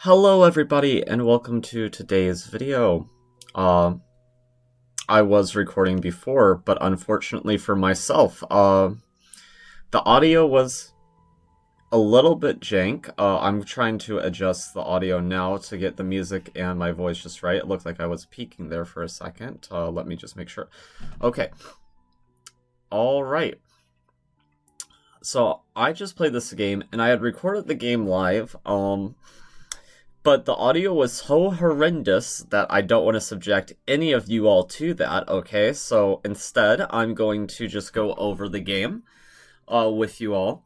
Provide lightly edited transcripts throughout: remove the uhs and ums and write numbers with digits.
Hello everybody and welcome to today's video. I was recording before, but unfortunately for myself, the audio was a little bit jank. I'm trying to adjust the audio now to get the music and my voice just right. It looked like I was peaking there for a second. Let me just make sure. Okay. Alright. So, I just played this game, and I had recorded the game live, but the audio was so horrendous that I don't want to subject any of you all to that, okay? So instead, I'm going to just go over the game with you all.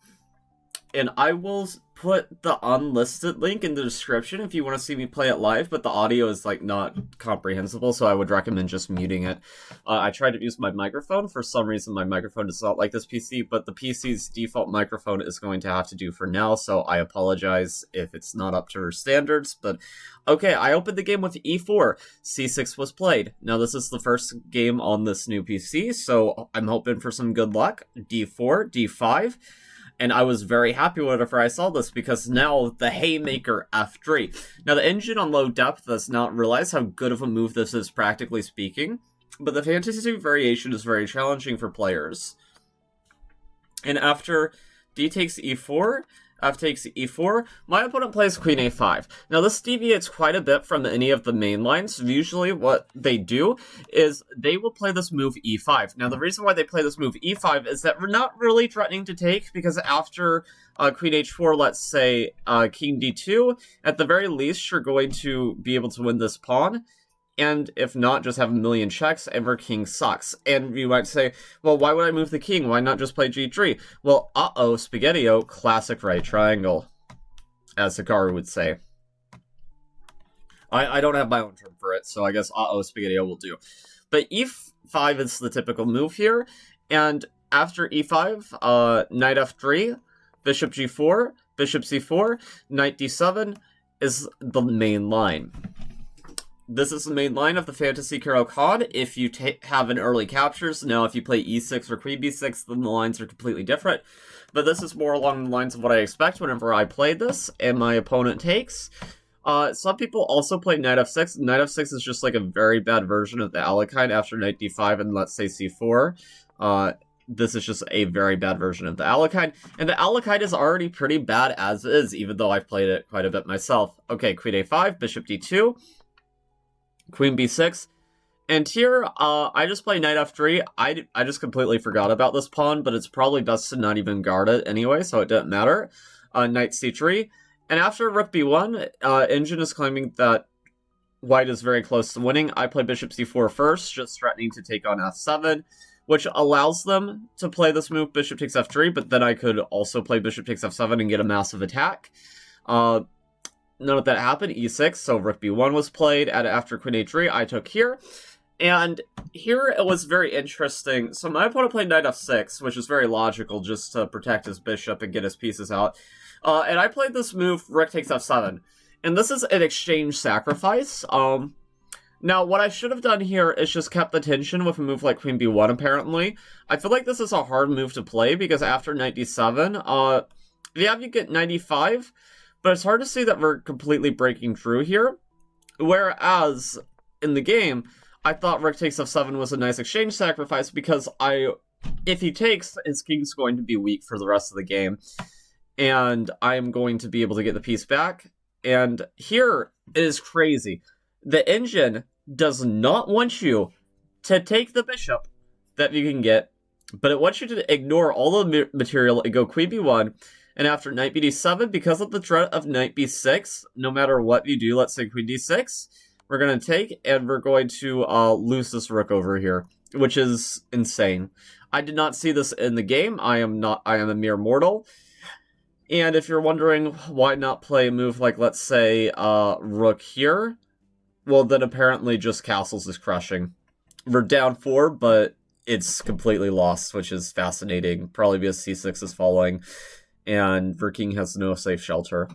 And I will put the unlisted link in the description if you want to see me play it live, but the audio is, like, not comprehensible, so I would recommend just muting it. I tried to use my microphone. For some reason, my microphone does not like this PC, but the PC's default microphone is going to have to do for now, so I apologize if it's not up to her standards, but okay, I opened the game with E4. C6 was played. Now, this is the first game on this new PC, so I'm hoping for some good luck. D4, D5. And I was very happy whenever I saw this, because now the haymaker F3. Now, the engine on low depth does not realize how good of a move this is, practically speaking, but the fantasy variation is very challenging for players. And after D takes E4, F takes E4, my opponent plays Queen A5. Now, this deviates quite a bit from any of the main lines. Usually what they do is they will play this move E5. Now, the reason why they play this move E5 is that we're not really threatening to take, because after Queen H4, let's say King D2, at the very least, you're going to be able to win this pawn. And if not, just have a million checks, and our king sucks. And you might say, well, why would I move the king? Why not just play G3? Well, spaghetti-o, classic right triangle, as Hikaru would say. I don't have my own term for it, so I guess spaghetti-o will do. But E5 is the typical move here, and after E5, knight F3, bishop G4, bishop C4, knight D7 is the main line. This is the main line of the fantasy Caro-Kann if you have an early captures. Now, if you play E6 or Queen B6, then the lines are completely different. But this is more along the lines of what I expect whenever I play this, and my opponent takes. Some people also play Knight F6. Knight F6 is just like a very bad version of the Alekhine after Knight D5 and, let's say, C4. This is just a very bad version of the Alekhine. And the Alekhine is already pretty bad as is, even though I've played it quite a bit myself. Okay, Queen A5, Bishop D2. Queen B6, and here, I just play Knight F3. I just completely forgot about this pawn, but it's probably best to not even guard it anyway, so it didn't matter. Knight C3, and after Rook B1, Engine is claiming that White is very close to winning. I play Bishop C4 first, just threatening to take on F7, which allows them to play this move, Bishop takes F3, but then I could also play Bishop takes F7 and get a massive attack. None of that happened. E6, so Rook B1 was played. After Queen A3, I took here. And here it was very interesting. So my opponent played Knight F6, which is very logical, just to protect his bishop and get his pieces out. And I played this move, Rook takes F7. And this is an exchange sacrifice. Now, what I should have done here is just kept the tension with a move like Queen B1, apparently. I feel like this is a hard move to play, because after Knight D7, yeah, you get Knight E5, but it's hard to see that we're completely breaking through here. Whereas, in the game, I thought Rook takes F7 was a nice exchange sacrifice, because if he takes, his king's going to be weak for the rest of the game. And I'm going to be able to get the piece back. And here, it is crazy. The engine does not want you to take the bishop that you can get, but it wants you to ignore all the material and go Queen B1. And after Knight BD7, because of the threat of Knight B6, no matter what you do, let's say Queen D6, we're going to take, and we're going to lose this rook over here, which is insane. I did not see this in the game. I am a mere mortal. And if you're wondering why not play a move like, let's say, rook here, well, then apparently just castles is crushing. We're down 4, but it's completely lost, which is fascinating. Probably because C6 is following, and your king has no safe shelter.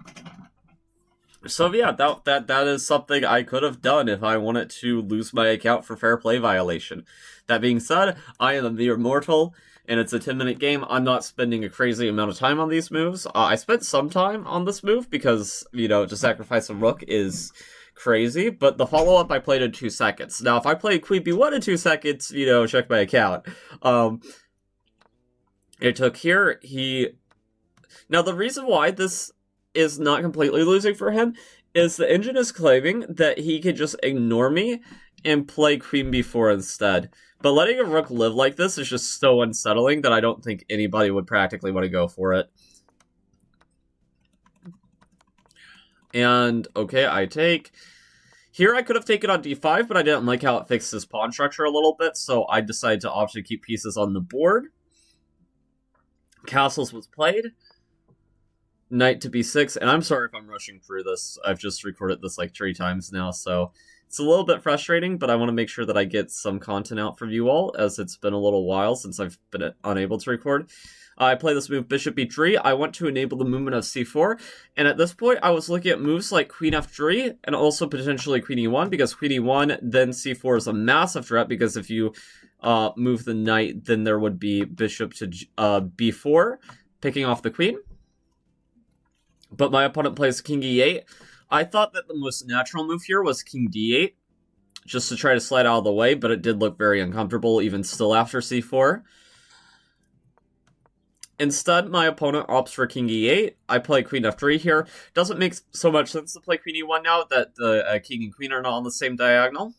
So yeah, that is something I could have done if I wanted to lose my account for fair play violation. That being said, I am a mere mortal, and it's a 10-minute game, I'm not spending a crazy amount of time on these moves. I spent some time on this move because, to sacrifice a rook is crazy, but the follow-up I played in 2 seconds. Now, if I played Queen B1 in 2 seconds, check my account. It took here, Now, the reason why this is not completely losing for him is the engine is claiming that he could just ignore me and play Queen B4 instead. But letting a rook live like this is just so unsettling that I don't think anybody would practically want to go for it. And, okay, I take. Here I could have taken on d5, but I didn't like how it fixed his pawn structure a little bit, so I decided to opt to keep pieces on the board. Castles was played. Knight to b6, and I'm sorry if I'm rushing through this. I've just recorded this like 3 times now, so it's a little bit frustrating, but I want to make sure that I get some content out for you all, as it's been a little while since I've been unable to record. I play this move bishop b3. I want to enable the movement of c4, and at this point I was looking at moves like queen f3, and also potentially queen e1, because queen e1, then c4 is a massive threat, because if you move the knight, then there would be bishop to b4, picking off the queen. But my opponent plays king e8. I thought that the most natural move here was king d8, just to try to slide out of the way, but it did look very uncomfortable even still after c4. Instead, my opponent opts for king e8. I play queen f3 here. Doesn't make so much sense to play queen e1 now that the king and queen are not on the same diagonal.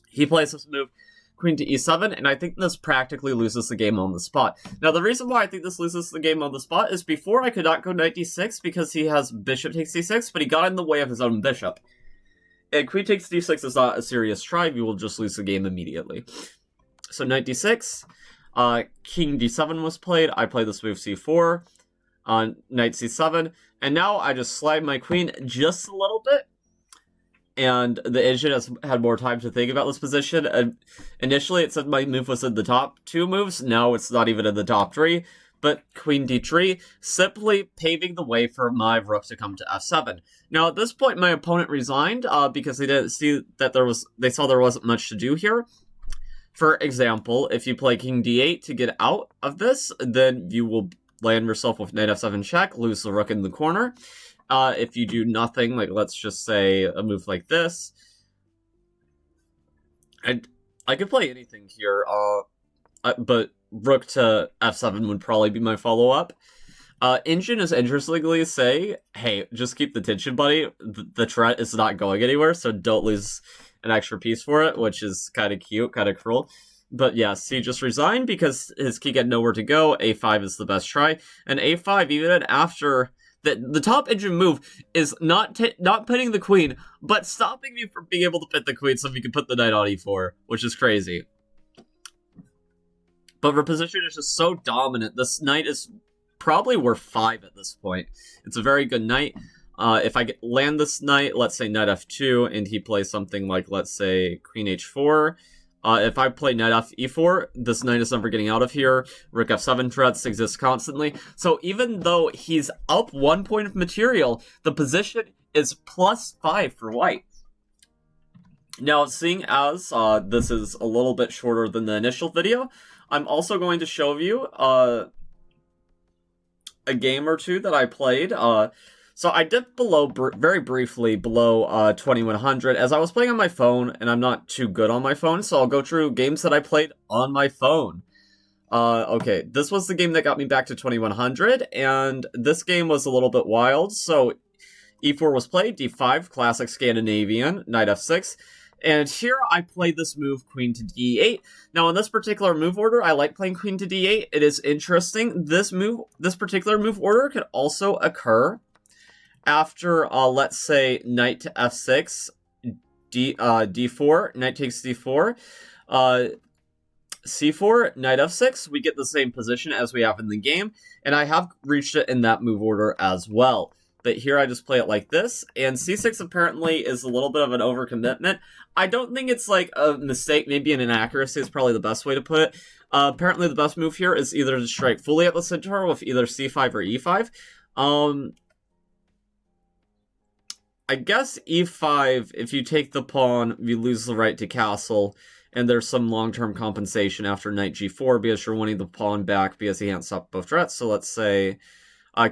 He plays this move, queen to e7, and I think this practically loses the game on the spot. Now, the reason why I think this loses the game on the spot is before I could not go knight d6 because he has bishop takes d6, but he got in the way of his own bishop. And queen takes d6 is not a serious try, you will just lose the game immediately. So knight d6, king d7 was played, I play this move c4, knight c7, and now I just slide my queen just a little bit. And the engine has had more time to think about this position. Initially, it said my move was in the top 2 moves. Now it's not even in the top 3. But queen d3, simply paving the way for my rook to come to f7. Now, at this point, my opponent resigned because they didn't see that they saw there wasn't much to do here. For example, if you play king d8 to get out of this, then you will land yourself with knight f7 check, lose the rook in the corner. If you do nothing, like let's just say a move like this, I could play anything here, but rook to f7 would probably be my follow-up. Engine is interestingly say, hey, just keep the tension, buddy. The threat is not going anywhere, so don't lose an extra piece for it, which is kind of cute, kind of cruel. But yes, he just resigned because his king had nowhere to go. a5 is the best try, and a5, even after the top engine move is not pitting the queen, but stopping me from being able to pit the queen so we can put the knight on e4, which is crazy. But her position is just so dominant. This knight is probably worth 5 at this point. It's a very good knight. If I land this knight, let's say knight f2, and he plays something like, let's say, queen h4, if I play knight e4, this knight is never getting out of here. Rook f7 threats exist constantly. So even though he's up 1 point of material, the position is +5 for white. Now, seeing as this is a little bit shorter than the initial video, I'm also going to show you a game or two that I played. So I dipped below, very briefly, below 2100, as I was playing on my phone, and I'm not too good on my phone, so I'll go through games that I played on my phone. Okay, this was the game that got me back to 2100, and this game was a little bit wild. So e4 was played, d5, classic Scandinavian, knight f6, and here I played this move, queen to d8. Now, in this particular move order, I like playing queen to d8. It is interesting. This particular move order could also occur after, let's say, knight to f6, d4, knight takes d4, c4, knight f6, we get the same position as we have in the game, and I have reached it in that move order as well. But here I just play it like this, and c6 apparently is a little bit of an overcommitment. I don't think it's like a mistake, maybe an inaccuracy is probably the best way to put it. Apparently the best move here is either to strike fully at the centaur with either c5 or e5. I guess e5, if you take the pawn, you lose the right to castle, and there's some long-term compensation after knight g4 because you're winning the pawn back because he can't stop both threats. So let's say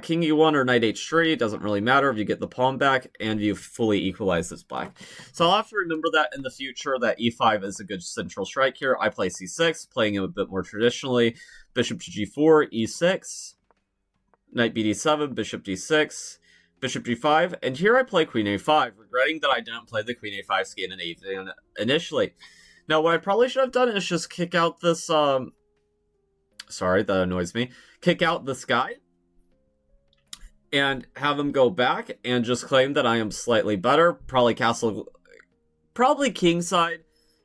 king e1 or knight h3, doesn't really matter if you get the pawn back and you fully equalize this black. So I'll have to remember that in the future, that e5 is a good central strike here. I play c6, playing it a bit more traditionally. Bishop to g4, e6, knight bd7, bishop d6, bishop g5, and here I play queen a5, regretting that I didn't play the queen a5 scheme initially. Now, what I probably should have done is just kick out this, sorry, that annoys me, kick out this guy, and have him go back, and just claim that I am slightly better, probably kingside,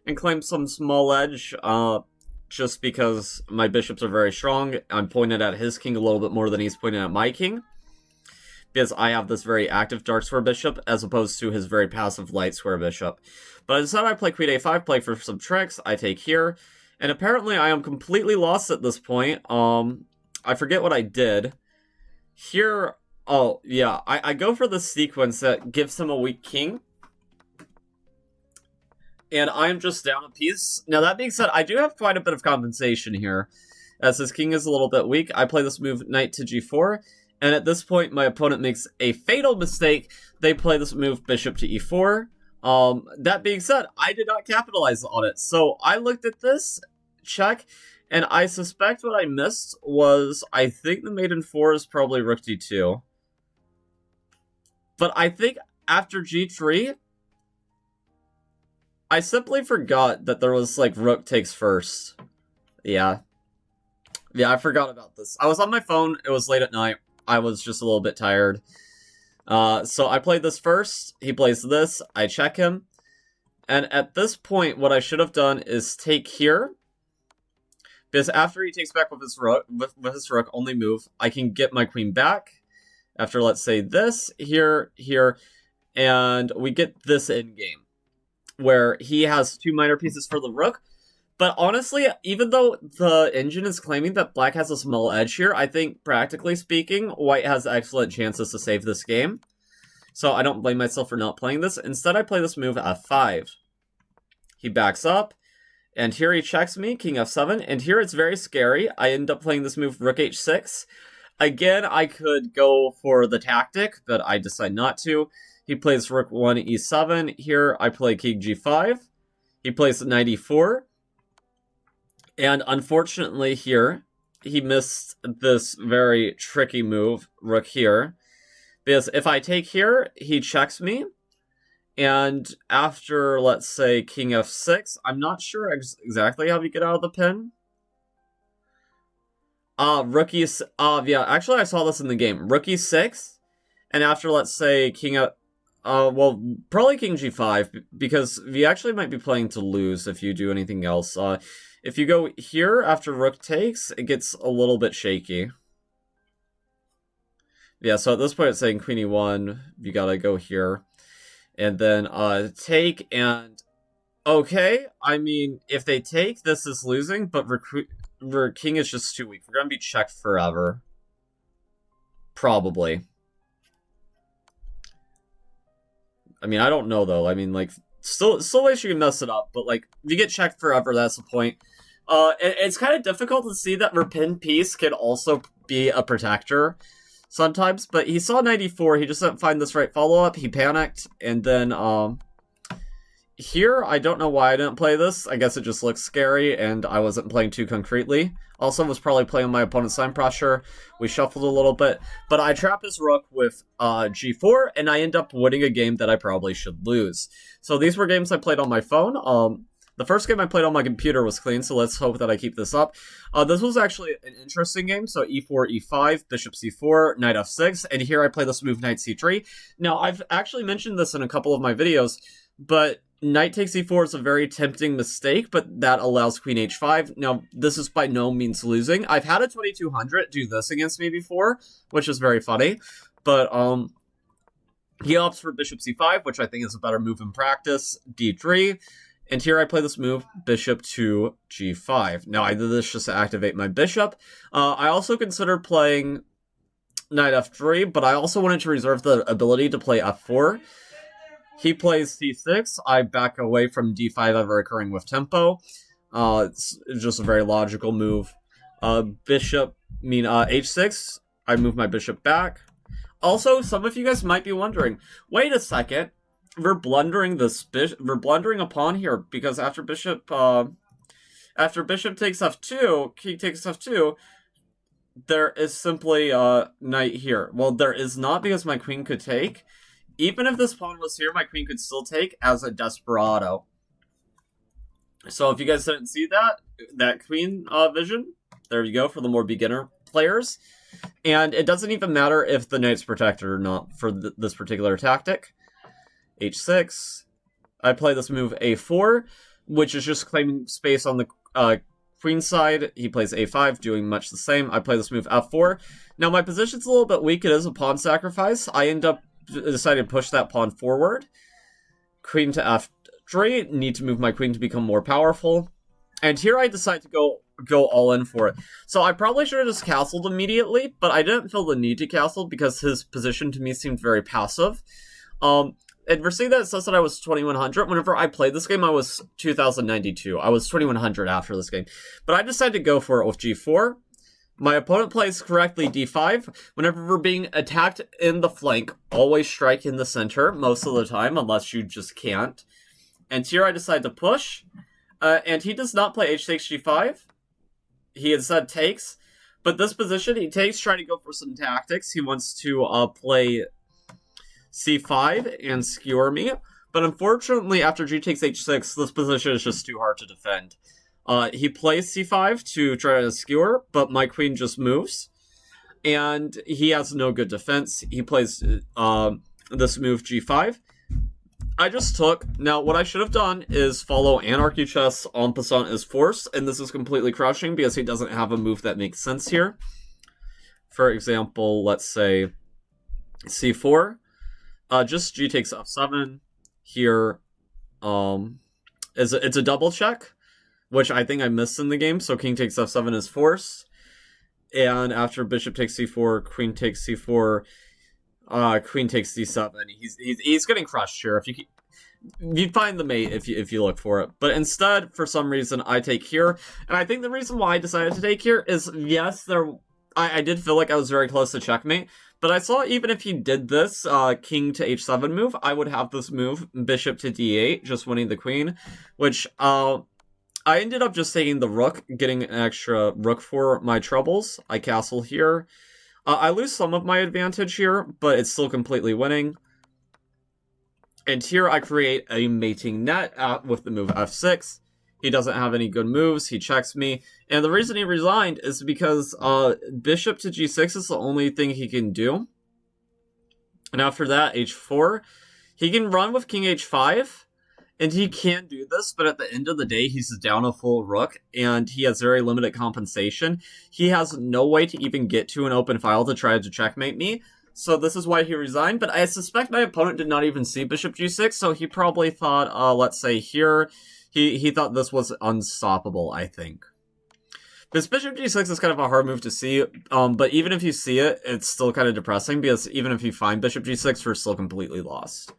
and claim some small edge, just because my bishops are very strong. I'm pointed at his king a little bit more than he's pointed at my king, because I have this very active dark square bishop, as opposed to his very passive light square bishop. But instead I play queen a5, play for some tricks, I take here, and apparently I am completely lost at this point. I forget what I did. Here, oh, yeah, I go for the sequence that gives him a weak king, and I'm just down a piece. Now, that being said, I do have quite a bit of compensation here, as his king is a little bit weak. I play this move, knight to g4, and at this point, my opponent makes a fatal mistake. They play this move, bishop to e4. That being said, I did not capitalize on it. So I looked at this, check, and I suspect what I missed was, I think the mate in 4 is probably rook d2. But I think after g3, I simply forgot that there was, like, rook takes first. Yeah, I forgot about this. I was on my phone, it was late at night. I was just a little bit tired. So I played this first, he plays this, I check him, and at this point, what I should have done is take here, because after he takes back with his rook, only move, I can get my queen back, after, let's say, this, here, and we get this endgame, where he has 2 minor pieces for the rook. But honestly, even though the engine is claiming that black has a small edge here, I think, practically speaking, white has excellent chances to save this game. So I don't blame myself for not playing this. Instead, I play this move f5. He backs up, and here he checks me, king f7, and here it's very scary. I end up playing this move, rook h6. Again, I could go for the tactic, but I decide not to. He plays rook 1 e7. Here, I play king g5. He plays knight e4. And unfortunately here, he missed this very tricky move, rook here. Because if I take here, he checks me. And after, let's say, king f6, I'm not sure exactly how we get out of the pin. Yeah, actually I saw this in the game. Rook e6, and after, let's say, king f... well, probably king g5, because we actually might be playing to lose if you do anything else. If you go here after rook takes, it gets a little bit shaky. Yeah, so at this point it's saying queen e1, you gotta go here. And then take, and okay, I mean, if they take, this is losing, but king is just too weak. We're gonna be checked forever. Probably. I mean, I don't know, though. I mean, like, still ways you can mess it up, but, like, if you get checked forever, that's the point. It's kind of difficult to see that Rapin piece can also be a protector sometimes, but he saw 94, he just didn't find this right follow-up, he panicked, and then, here, I don't know why I didn't play this. I guess it just looks scary, and I wasn't playing too concretely. Also, was probably playing my opponent's sign pressure. We shuffled a little bit, but I trap his rook with g4, and I end up winning a game that I probably should lose. So these were games I played on my phone. The first game I played on my computer was clean, so let's hope that I keep this up. This was actually an interesting game, so e4, e5, bishop c4, knight f6, and here I play this move, knight c3. Now, I've actually mentioned this in a couple of my videos, but knight takes e4 is a very tempting mistake, but that allows queen h5. Now, this is by no means losing. I've had a 2200 do this against me before, which is very funny, but he opts for bishop c5, which I think is a better move in practice, d3, and here I play this move, bishop to g5. Now, I did this just to activate my bishop. I also considered playing knight f3, but I also wanted to reserve the ability to play f4, He plays c6. I back away from d5 ever occurring with tempo. It's just a very logical move. H6. I move my bishop back. Also, some of you guys might be wondering, wait a second, we're blundering a pawn here, because after bishop takes f2, king takes f2, there is simply knight here. Well, there is not, because my queen could take. Even if this pawn was here, my queen could still take as a desperado. So if you guys didn't see that queen vision, there you go for the more beginner players. And it doesn't even matter if the knight's protected or not for this particular tactic. h6. I play this move a4, which is just claiming space on the queen side. He plays a5, doing much the same. I play this move f4. Now my position's a little bit weak. It is a pawn sacrifice. I end up deciding to push that pawn forward. Queen to f3. Need to move my queen to become more powerful. And here I decide to go all in for it. So I probably should have just castled immediately, but I didn't feel the need to castle because his position to me seemed very passive. And we're seeing that it says that I was 2100. Whenever I played this game, I was 2092. I was 2100 after this game. But I decided to go for it with g4. My opponent plays correctly d5. Whenever we're being attacked in the flank, always strike in the center most of the time, unless you just can't. And here I decide to push. And he does not play h takes g5. He instead takes. But this position, he takes, trying to go for some tactics. He wants to play c5 and skewer me. But unfortunately, after g takes h6, this position is just too hard to defend. He plays c5 to try to skewer, but my queen just moves. And he has no good defense. He plays this move g5. I just took. Now, what I should have done is follow Anarchy Chess en passant is force, and this is completely crushing because he doesn't have a move that makes sense here. For example, let's say c4. Just g takes f7 here. It's a double check, which I think I missed in the game, so king takes f7 is forced. And after bishop takes c4, queen takes c4, queen takes d7. He's getting crushed here. If you'd find the mate if you look for it. But instead, for some reason, I take here. And I think the reason why I decided to take here is, yes, I did feel like I was very close to checkmate. But I saw even if he did this king to h7 move, I would have this move, bishop to d8, just winning the queen. Which, I ended up just taking the rook, getting an extra rook for my troubles. I castle here. I lose some of my advantage here, but it's still completely winning. And here I create a mating net with the move f6. He doesn't have any good moves. He checks me. And the reason he resigned is because bishop to g6 is the only thing he can do. And after that, h4. He can run with king h5. And he can do this, but at the end of the day, he's down a full rook, and he has very limited compensation. He has no way to even get to an open file to try to checkmate me, so this is why he resigned. But I suspect my opponent did not even see bishop g6, so he probably thought, let's say here, he thought this was unstoppable, I think. This bishop g6 is kind of a hard move to see, but even if you see it, it's still kind of depressing, because even if you find bishop g6, we're still completely lost.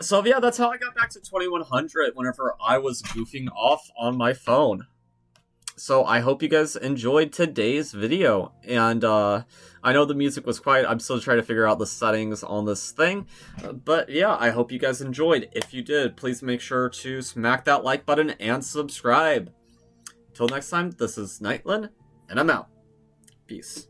So yeah, that's how I got back to 2100 whenever I was goofing off on my phone. So I hope you guys enjoyed today's video. And I know the music was quiet. I'm still trying to figure out the settings on this thing. But yeah, I hope you guys enjoyed. If you did, please make sure to smack that like button and subscribe. Till next time, this is Nightlen, and I'm out. Peace.